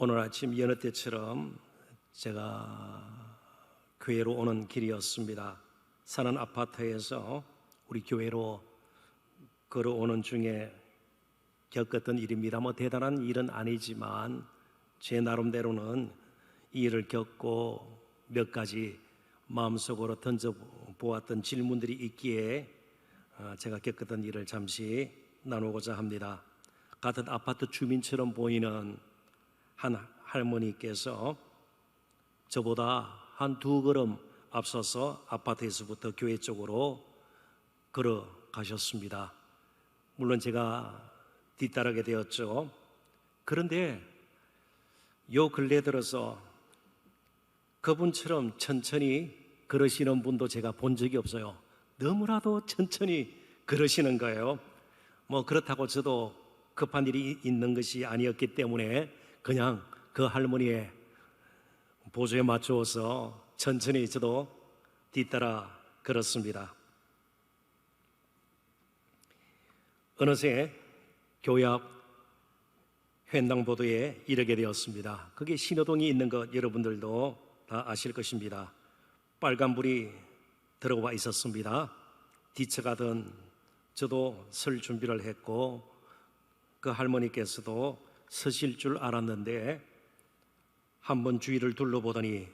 오늘 아침 여느 때처럼 제가 교회로 오는 길이었습니다. 사는 아파트에서 우리 교회로 걸어오는 중에 겪었던 일입니다. 대단한 일은 아니지만 제 나름대로는 이 일을 겪고 몇 가지 마음속으로 던져보았던 질문들이 있기에 제가 겪었던 일을 잠시 나누고자 합니다. 같은 아파트 주민처럼 보이는 한 할머니께서 저보다 한 두 걸음 앞서서 아파트에서부터 교회 쪽으로 걸어가셨습니다. 물론 제가 뒤따르게 되었죠. 그런데 요 근래 들어서 그분처럼 천천히 걸으시는 분도 제가 본 적이 없어요. 너무나도 천천히 걸으시는 거예요. 그렇다고 저도 급한 일이 있는 것이 아니었기 때문에 그냥 그 할머니의 보조에 맞추어서 천천히 저도 뒤따라 걸었습니다. 어느새 교회 앞 횡단보도에 이르게 되었습니다. 그게 신호등이 있는 것 여러분들도 다 아실 것입니다. 빨간불이 들어와 있었습니다. 뒤쳐가던 저도 설 준비를 했고 그 할머니께서도 서실 줄 알았는데 한번 주위를 둘러보더니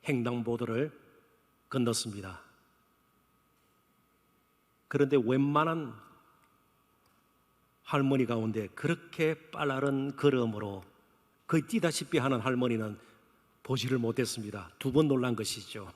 횡단보도를 건넜습니다. 그런데 웬만한 할머니 가운데 그렇게 빠른 걸음으로 거의 뛰다시피 하는 할머니는 보지를 못했습니다. 두 번 놀란 것이죠.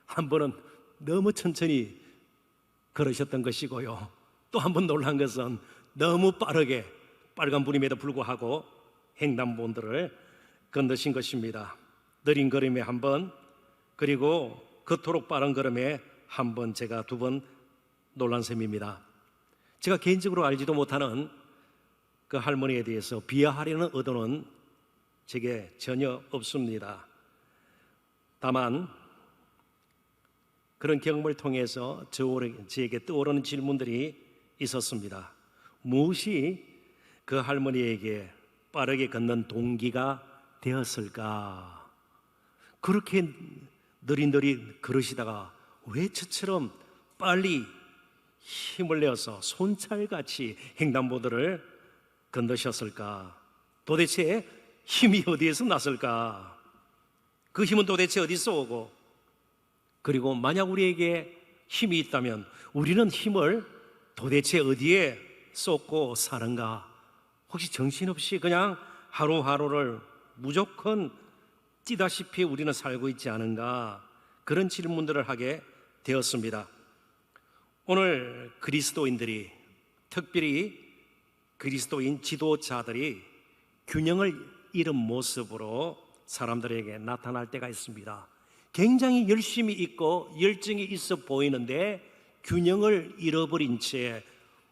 한 번은 너무 천천히 걸으셨던 것이고요, 또 한 번 놀란 것은 너무 빠르게 빨간불임에도 불구하고 횡단보도를 건너신 것입니다. 느린 걸음에 한 번, 그리고 그토록 빠른 걸음에 한 번, 제가 두 번 놀란 셈입니다. 제가 개인적으로 알지도 못하는 그 할머니에 대해서 비하하려는 의도는 제게 전혀 없습니다. 다만 그런 경험을 통해서 저에게 떠오르는 질문들이 있었습니다. 무엇이 그 할머니에게 빠르게 걷는 동기가 되었을까? 그렇게 느릿느릿 걸으시다가 왜 저처럼 빨리 힘을 내어서 손찰같이 횡단보도를 건너셨을까? 도대체 힘이 어디에서 났을까? 그 힘은 도대체 어디서 오고, 그리고 만약 우리에게 힘이 있다면 우리는 힘을 도대체 어디에 쏟고 사는가? 혹시 정신없이 그냥 하루하루를 무조건 뛰다시피 우리는 살고 있지 않은가? 그런 질문들을 하게 되었습니다. 오늘 그리스도인들이, 특별히 그리스도인 지도자들이 균형을 잃은 모습으로 사람들에게 나타날 때가 있습니다. 굉장히 열심히 있고 열정이 있어 보이는데 균형을 잃어버린 채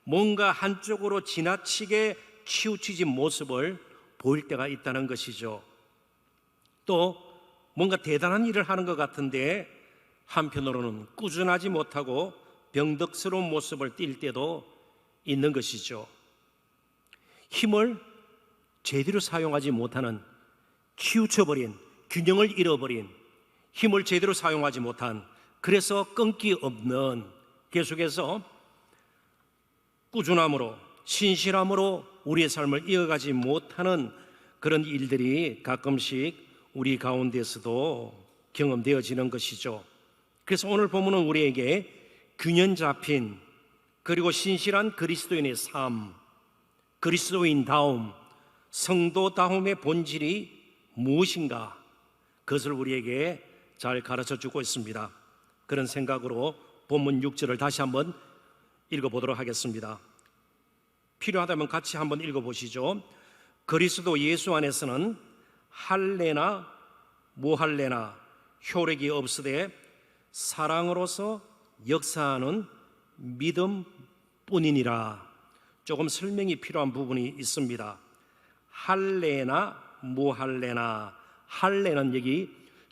뭔가 한쪽으로 지나치게 치우치진 모습을 보일 때가 있다는 것이죠. 또 뭔가 대단한 일을 하는 것 같은데 한편으로는 꾸준하지 못하고 병덕스러운 모습을 띌 때도 있는 것이죠. 힘을 제대로 사용하지 못하는, 치우쳐버린, 균형을 잃어버린, 힘을 제대로 사용하지 못한, 그래서 끈기 없는, 계속해서 꾸준함으로, 신실함으로 우리의 삶을 이어가지 못하는 그런 일들이 가끔씩 우리 가운데서도 경험되어지는 것이죠. 그래서 오늘 본문은 우리에게 균형 잡힌 그리고 신실한 그리스도인의 삶, 그리스도인다움, 성도다움의 본질이 무엇인가, 그것을 우리에게 잘 가르쳐주고 있습니다. 그런 생각으로 본문 6절을 다시 한번 읽어보도록 하겠습니다. 필요하다면 같이 한번 읽어보시죠. 그리스도 예수 안에서는 할례나 무할례나 효력이 없으되 사랑으로서 역사하는 믿음뿐이니라. 조금 설명이 필요한 부분이 있습니다. 할례나 무할례나, 할례는 여기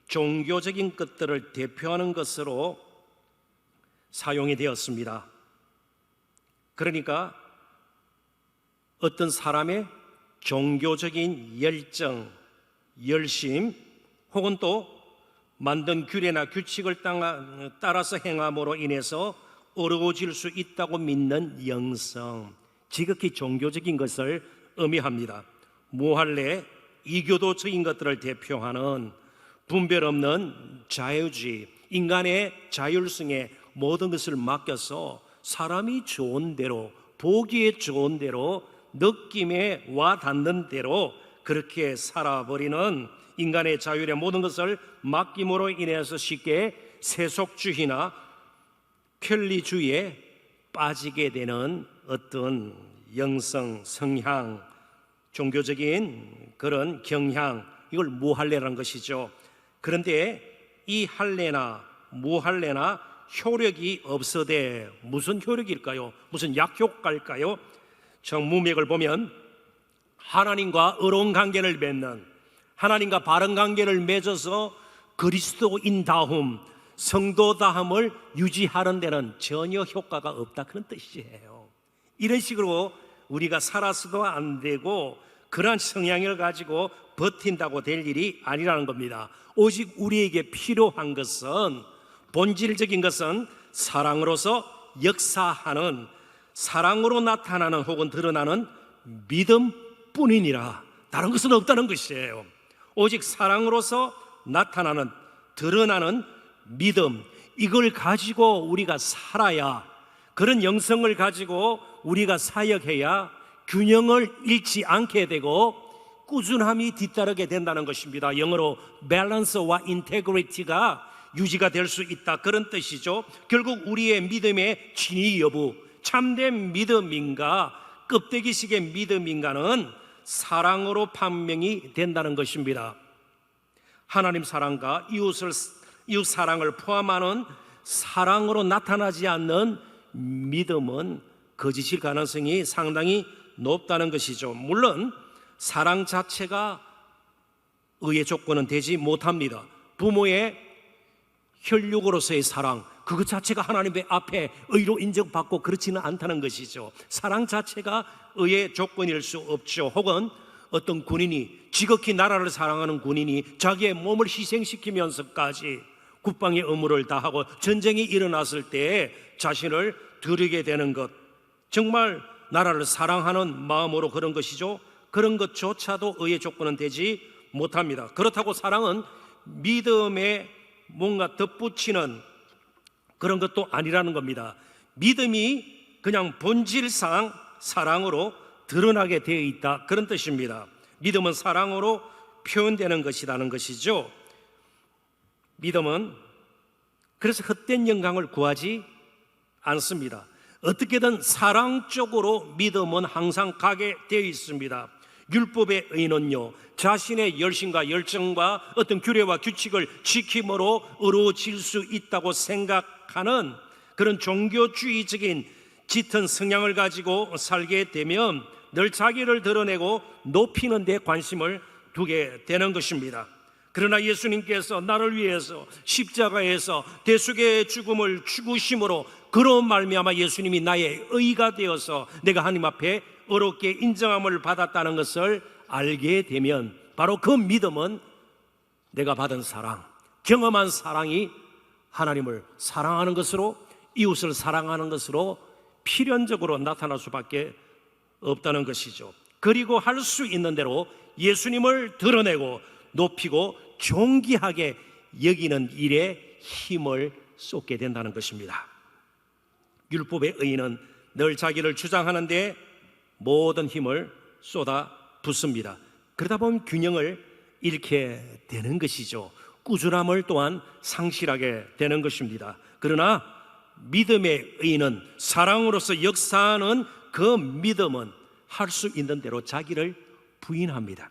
종교적인 것들을 대표하는 것으로 사용이 되었습니다. 그러니까 어떤 사람의 종교적인 열정, 열심 혹은 또 만든 규례나 규칙을 따라서 행함으로 인해서 어려워질 수 있다고 믿는 영성, 지극히 종교적인 것을 의미합니다. 무할례, 이교도적인 것들을 대표하는 분별 없는 자유주의, 인간의 자율성에 모든 것을 맡겨서 사람이 좋은 대로, 보기에 좋은 대로, 느낌에 와 닿는 대로 그렇게 살아버리는 인간의 자율의 모든 것을 맡김으로 인해서 쉽게 세속주의나 편리주의에 빠지게 되는 어떤 영성, 성향, 종교적인 그런 경향, 이걸 무할례라는 것이죠. 그런데 이 할례나 무할례나 효력이 없어대 무슨 효력일까요? 무슨 약효과일까요? 정문맥을 보면 하나님과 의로운 관계를 맺는, 하나님과 바른 관계를 맺어서 그리스도인다움, 성도다움을 유지하는 데는 전혀 효과가 없다, 그런 뜻이에요. 이런 식으로 우리가 살아서도 안 되고 그러한 성향을 가지고 버틴다고 될 일이 아니라는 겁니다. 오직 우리에게 필요한 것은, 본질적인 것은 사랑으로서 역사하는, 사랑으로 나타나는 혹은 드러나는 믿음뿐이니라. 다른 것은 없다는 것이에요. 오직 사랑으로서 나타나는, 드러나는 믿음, 이걸 가지고 우리가 살아야, 그런 영성을 가지고 우리가 사역해야 균형을 잃지 않게 되고 꾸준함이 뒤따르게 된다는 것입니다. 영어로 밸런스와 인테그리티가 유지가 될 수 있다, 그런 뜻이죠. 결국 우리의 믿음의 진위 여부, 참된 믿음인가 껍데기식의 믿음인가는 사랑으로 판명이 된다는 것입니다. 하나님 사랑과 이웃 사랑을 포함하는 사랑으로 나타나지 않는 믿음은 거짓일 가능성이 상당히 높다는 것이죠. 물론 사랑 자체가 의의 조건은 되지 못합니다. 부모의 혈육으로서의 사랑, 그것 자체가 하나님 앞에 의로 인정받고 그렇지는 않다는 것이죠. 사랑 자체가 의의 조건일 수 없죠. 혹은 어떤 군인이, 지극히 나라를 사랑하는 군인이 자기의 몸을 희생시키면서까지 국방의 의무를 다하고 전쟁이 일어났을 때 자신을 드리게 되는 것, 정말 나라를 사랑하는 마음으로 그런 것이죠. 그런 것조차도 의의 조건은 되지 못합니다. 그렇다고 사랑은 믿음에 뭔가 덧붙이는 그런 것도 아니라는 겁니다. 믿음이 그냥 본질상 사랑으로 드러나게 되어 있다, 그런 뜻입니다. 믿음은 사랑으로 표현되는 것이라는 것이죠. 믿음은 그래서 헛된 영광을 구하지 않습니다. 어떻게든 사랑 쪽으로 믿음은 항상 가게 되어 있습니다. 율법의 의는요, 자신의 열심과 열정과 어떤 규례와 규칙을 지킴으로 어려워질 수 있다고 생각하는 그런 종교주의적인 짙은 성향을 가지고 살게 되면 늘 자기를 드러내고 높이는 데 관심을 두게 되는 것입니다. 그러나 예수님께서 나를 위해서 십자가에서 대속의 죽음을 죽으심으로, 그로 말미암아 예수님이 나의 의가 되어서 내가 하나님 앞에 어렵게 인정함을 받았다는 것을 알게 되면, 바로 그 믿음은 내가 받은 사랑, 경험한 사랑이 하나님을 사랑하는 것으로, 이웃을 사랑하는 것으로 필연적으로 나타날 수밖에 없다는 것이죠. 그리고 할 수 있는 대로 예수님을 드러내고 높이고 존귀하게 여기는 일에 힘을 쏟게 된다는 것입니다. 율법의 의인은 늘 자기를 주장하는데 모든 힘을 쏟아 붓습니다. 그러다 보면 균형을 잃게 되는 것이죠. 꾸준함을 또한 상실하게 되는 것입니다. 그러나 믿음의 의인은, 사랑으로서 역사하는 그 믿음은 할 수 있는 대로 자기를 부인합니다.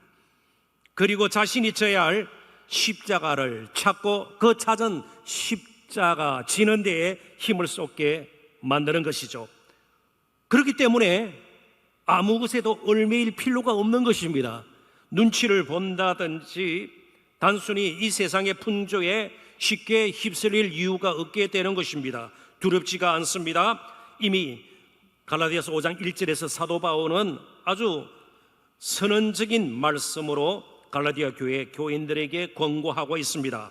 그리고 자신이 져야 할 십자가를 찾고 그 찾은 십자가 지는 데에 힘을 쏟게 만드는 것이죠. 그렇기 때문에 아무 것에도 얽매일 필요가 없는 것입니다. 눈치를 본다든지 단순히 이 세상의 풍조에 쉽게 휩쓸릴 이유가 없게 되는 것입니다. 두렵지가 않습니다. 이미 갈라디아서 5장 1절에서 사도 바울은 아주 선언적인 말씀으로 갈라디아 교회 교인들에게 권고하고 있습니다.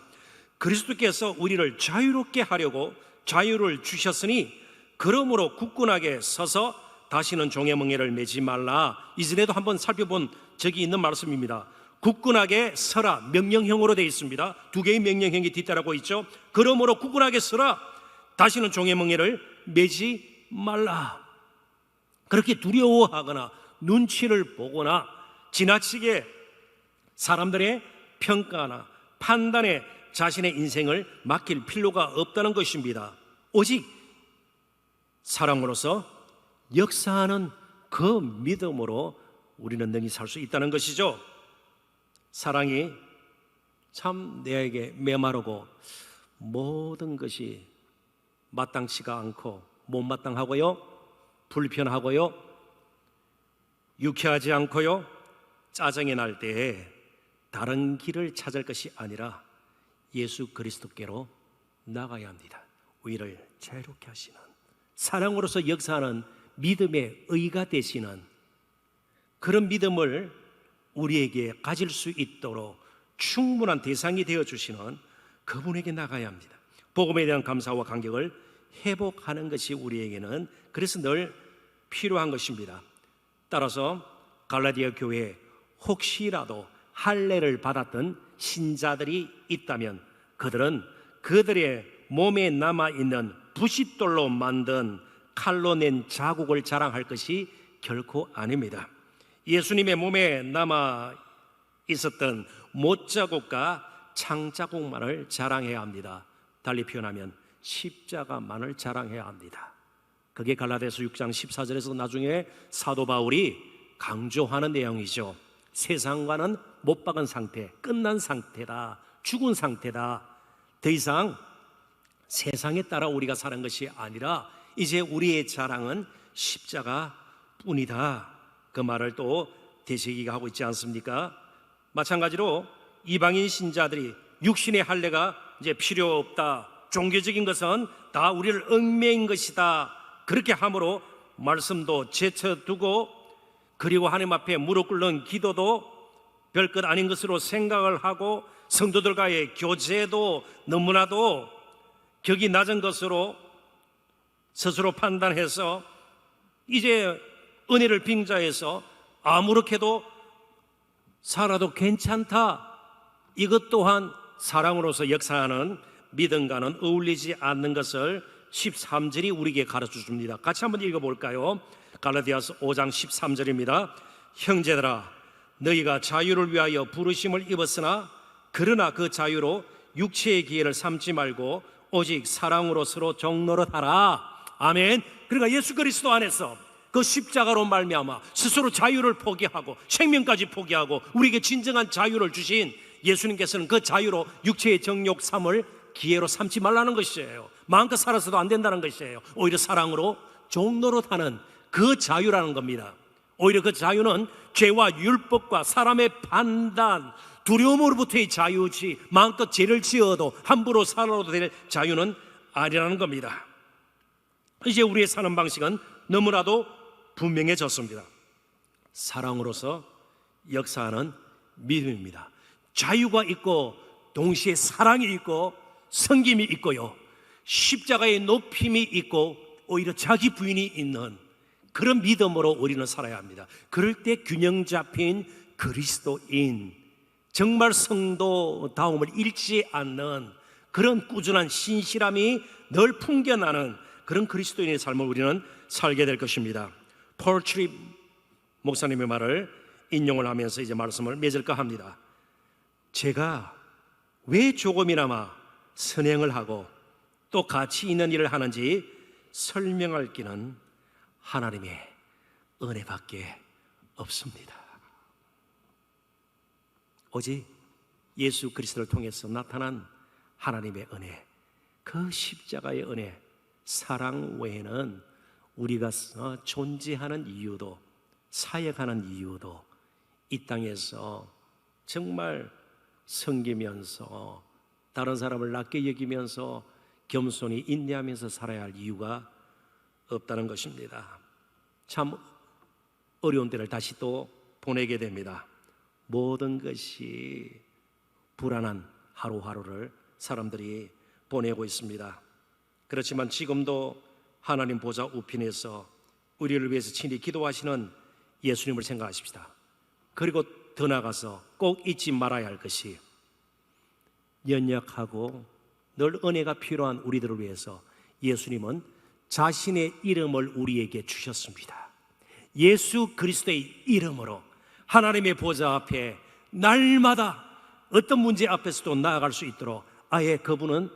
그리스도께서 우리를 자유롭게 하려고 자유를 주셨으니 그러므로 굳건하게 서서 다시는 종의 멍에를 매지 말라. 이전에도 한번 살펴본 적이 있는 말씀입니다. 굳건하게 서라, 명령형으로 되어 있습니다. 두 개의 명령형이 뒤따르고 있죠. 그러므로 굳건하게 서라, 다시는 종의 멍에를 매지 말라. 그렇게 두려워하거나 눈치를 보거나 지나치게 사람들의 평가나 판단에 자신의 인생을 맡길 필요가 없다는 것입니다. 오직 사랑으로서 역사하는 그 믿음으로 우리는 능히 살 수 있다는 것이죠. 사랑이 참 내게 메마르고 모든 것이 마땅치가 않고 못마땅하고요, 불편하고요, 유쾌하지 않고요, 짜증이 날 때에 다른 길을 찾을 것이 아니라 예수 그리스도께로 나가야 합니다. 우리를 자유롭게 하시는, 사랑으로서 역사하는 믿음의 의가 되시는 그런 믿음을 우리에게 가질 수 있도록 충분한 대상이 되어주시는 그분에게 나가야 합니다. 복음에 대한 감사와 감격을 회복하는 것이 우리에게는 그래서 늘 필요한 것입니다. 따라서 갈라디아 교회에 혹시라도 할례를 받았던 신자들이 있다면 그들은 그들의 몸에 남아있는 부싯돌로 만든 칼로 낸 자국을 자랑할 것이 결코 아닙니다. 예수님의 몸에 남아 있었던 못자국과 창자국만을 자랑해야 합니다. 달리 표현하면 십자가만을 자랑해야 합니다. 그게 갈라디아서 6장 14절에서 나중에 사도 바울이 강조하는 내용이죠. 세상과는 못 박은 상태, 끝난 상태다, 죽은 상태다. 더 이상 세상에 따라 우리가 사는 것이 아니라 이제 우리의 자랑은 십자가뿐이다. 그 말을 또 되새기게 하고 있지 않습니까? 마찬가지로 이방인 신자들이 육신의 할례가 이제 필요 없다, 종교적인 것은 다 우리를 얽매인 것이다, 그렇게 함으로 말씀도 제쳐두고 그리고 하나님 앞에 무릎 꿇는 기도도 별것 아닌 것으로 생각을 하고 성도들과의 교제도 너무나도 격이 낮은 것으로 스스로 판단해서 이제 은혜를 빙자해서 아무렇게도 살아도 괜찮다, 이것 또한 사랑으로서 역사하는 믿음과는 어울리지 않는 것을 13절이 우리에게 가르쳐 줍니다. 같이 한번 읽어볼까요? 갈라디아서 5장 13절입니다. 형제들아, 너희가 자유를 위하여 부르심을 입었으나 그러나 그 자유로 육체의 기회를 삼지 말고 오직 사랑으로 서로 종노릇하라. 아멘. 그러니까 예수 그리스도 안에서 그 십자가로 말미암아 스스로 자유를 포기하고 생명까지 포기하고 우리에게 진정한 자유를 주신 예수님께서는 그 자유로 육체의 정욕 삼을 기회로 삼지 말라는 것이에요. 마음껏 살아서도 안 된다는 것이에요. 오히려 사랑으로 종노릇하는 그 자유라는 겁니다. 오히려 그 자유는 죄와 율법과 사람의 판단, 두려움으로부터의 자유지 마음껏 죄를 지어도 함부로 살아도 될 자유는 아니라는 겁니다. 이제 우리의 사는 방식은 너무나도 분명해졌습니다. 사랑으로서 역사하는 믿음입니다. 자유가 있고 동시에 사랑이 있고 섬김이 있고요, 십자가의 높임이 있고 오히려 자기 부인이 있는 그런 믿음으로 우리는 살아야 합니다. 그럴 때 균형 잡힌 그리스도인, 정말 성도다움을 잃지 않는 그런 꾸준한 신실함이 늘 풍겨나는 그런 그리스도인의 삶을 우리는 살게 될 것입니다. 폴 트립 목사님의 말을 인용을 하면서 이제 말씀을 맺을까 합니다. 제가 왜 조금이나마 선행을 하고 또 가치 있는 일을 하는지 설명할 길은 하나님의 은혜밖에 없습니다. 오직 예수 그리스도를 통해서 나타난 하나님의 은혜, 그 십자가의 은혜, 사랑 외에는 우리가 존재하는 이유도, 사역하는 이유도, 이 땅에서 정말 섬기면서 다른 사람을 낮게 여기면서 겸손히 인내하면서 살아야 할 이유가 없다는 것입니다. 참 어려운 때를 다시 또 보내게 됩니다. 모든 것이 불안한 하루하루를 사람들이 보내고 있습니다. 그렇지만 지금도 하나님 보좌 우편에서 우리를 위해서 친히 기도하시는 예수님을 생각하십시다. 그리고 더 나아가서 꼭 잊지 말아야 할 것이, 연약하고 늘 은혜가 필요한 우리들을 위해서 예수님은 자신의 이름을 우리에게 주셨습니다. 예수 그리스도의 이름으로 하나님의 보좌 앞에 날마다 어떤 문제 앞에서도 나아갈 수 있도록 아예 그분은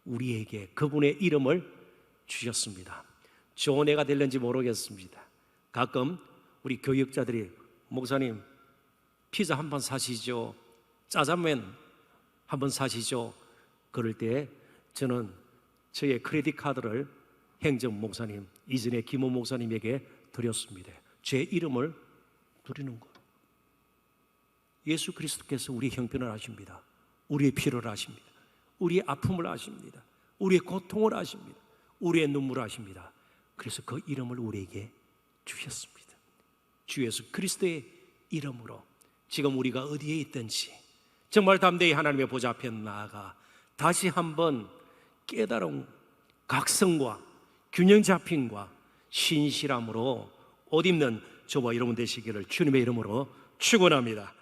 우리에게 그분의 이름을 주셨습니다. 좋은 애가 될는지 모르겠습니다. 가끔 우리 교육자들이 목사님 피자 한 판 사시죠, 짜장면 한 번 사시죠, 그럴 때 저는 저의 크레딧 카드를 행정 목사님, 이전에 김호 목사님에게 드렸습니다. 제 이름을 드리는 거예요. 예수 그리스도께서 우리 형편을 아십니다. 우리의 필요를 아십니다. 우리의 아픔을 아십니다. 우리의 고통을 아십니다. 우리의 눈물을 아십니다. 그래서 그 이름을 우리에게 주셨습니다. 주 예수 그리스도의 이름으로 지금 우리가 어디에 있든지 정말 담대히 하나님의 보좌 앞에 나아가 다시 한번 깨달은 각성과 균형 잡힘과 신실함으로 옷 입는 저와 여러분 되시기를 주님의 이름으로 축원합니다.